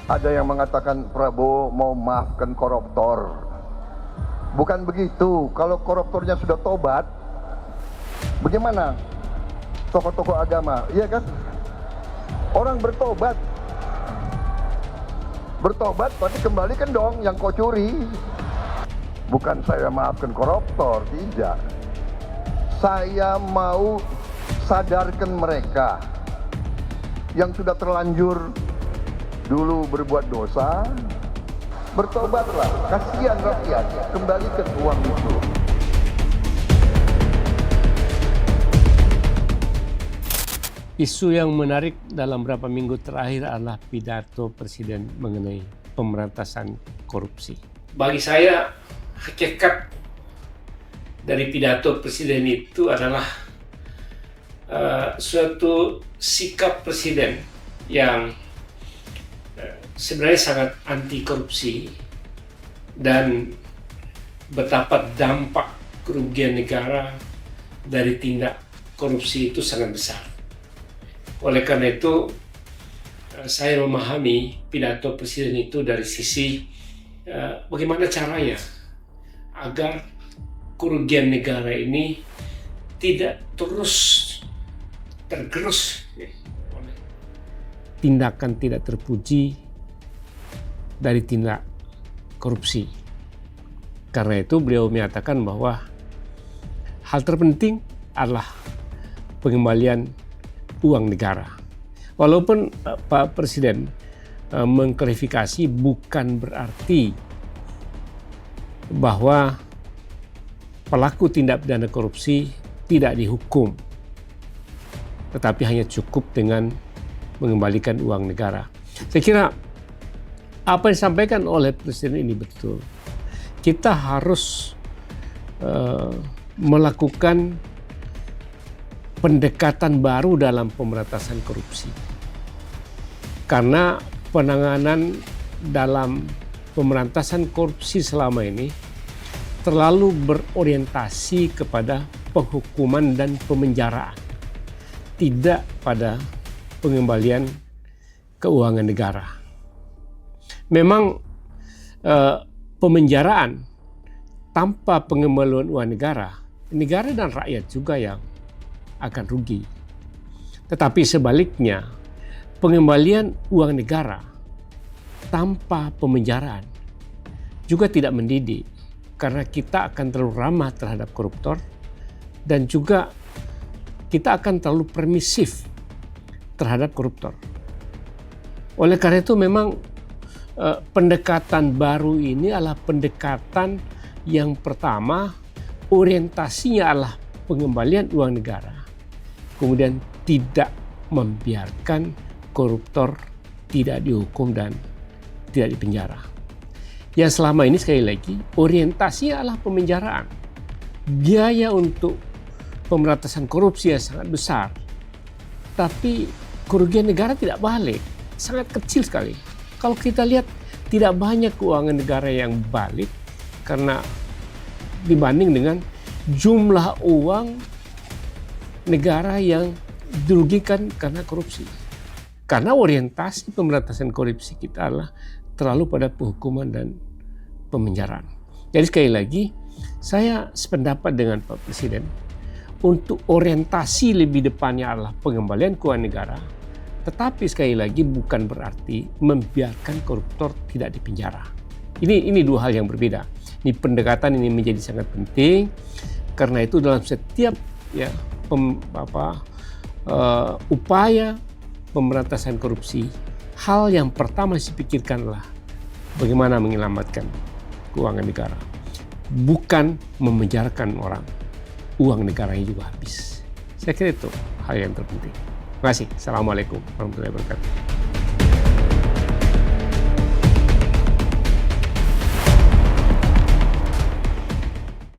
Ada yang mengatakan Prabowo mau maafkan koruptor. Bukan begitu. Kalau koruptornya sudah tobat, bagaimana tokoh-tokoh agama? Iya kan? Orang bertobat, berarti kembalikan dong yang kau curi. Bukan saya maafkan koruptor, tidak. Saya mau sadarkan mereka yang sudah terlanjur dulu berbuat dosa, bertobatlah, kasihan rakyat, kembalikan uang itu. Isu yang menarik dalam beberapa minggu terakhir adalah pidato Presiden mengenai pemberantasan korupsi. Bagi saya, hakikat dari pidato Presiden itu adalah suatu sikap Presiden yang sebenarnya sangat anti korupsi dan betapa dampak kerugian negara dari tindak korupsi itu sangat besar. Oleh karena itu, saya memahami pidato Presiden itu dari sisi bagaimana caranya agar kerugian negara ini tidak terus tergerus oleh tindakan tidak terpuji dari tindak korupsi. Karena itu beliau menyatakan bahwa hal terpenting adalah pengembalian uang negara. Walaupun Pak Presiden mengklarifikasi bukan berarti bahwa pelaku tindak pidana korupsi tidak dihukum, tetapi hanya cukup dengan mengembalikan uang negara. Saya kira apa yang disampaikan oleh Presiden ini betul. Kita harus melakukan pendekatan baru dalam pemberantasan korupsi. Karena penanganan dalam pemberantasan korupsi selama ini terlalu berorientasi kepada penghukuman dan pemenjaraan, tidak pada pengembalian keuangan negara. Memang pemenjaraan tanpa pengembalian uang negara dan rakyat juga yang akan rugi. Tetapi sebaliknya, pengembalian uang negara tanpa pemenjaraan juga tidak mendidik, karena kita akan terlalu ramah terhadap koruptor dan juga kita akan terlalu permisif terhadap koruptor. Oleh karena itu memang pendekatan baru ini adalah pendekatan yang pertama, orientasinya adalah pengembalian uang negara, kemudian tidak membiarkan koruptor tidak dihukum dan tidak dipenjara. Yang selama ini sekali lagi orientasinya adalah pemenjaraan. Biaya untuk pemberantasan korupsi yang sangat besar, tapi kerugian negara tidak balik, sangat kecil sekali. Kalau kita lihat tidak banyak keuangan negara yang balik karena dibanding dengan jumlah uang negara yang dirugikan karena korupsi. Karena orientasi pemberantasan korupsi kita adalah terlalu pada penghukuman dan pemenjaraan. Jadi sekali lagi, saya sependapat dengan Pak Presiden untuk orientasi lebih depannya adalah pengembalian keuangan negara, tetapi sekali lagi bukan berarti membiarkan koruptor tidak dipenjara. Ini dua hal yang berbeda. Ini pendekatan ini menjadi sangat penting, karena itu dalam setiap upaya pemberantasan korupsi, hal yang pertama dipikirkan adalah bagaimana menyelamatkan keuangan negara, bukan memenjarakan orang. Uang negaranya juga habis. Saya kira itu hal yang terpenting. Terima kasih. Assalamualaikum warahmatullahi wabarakatuh.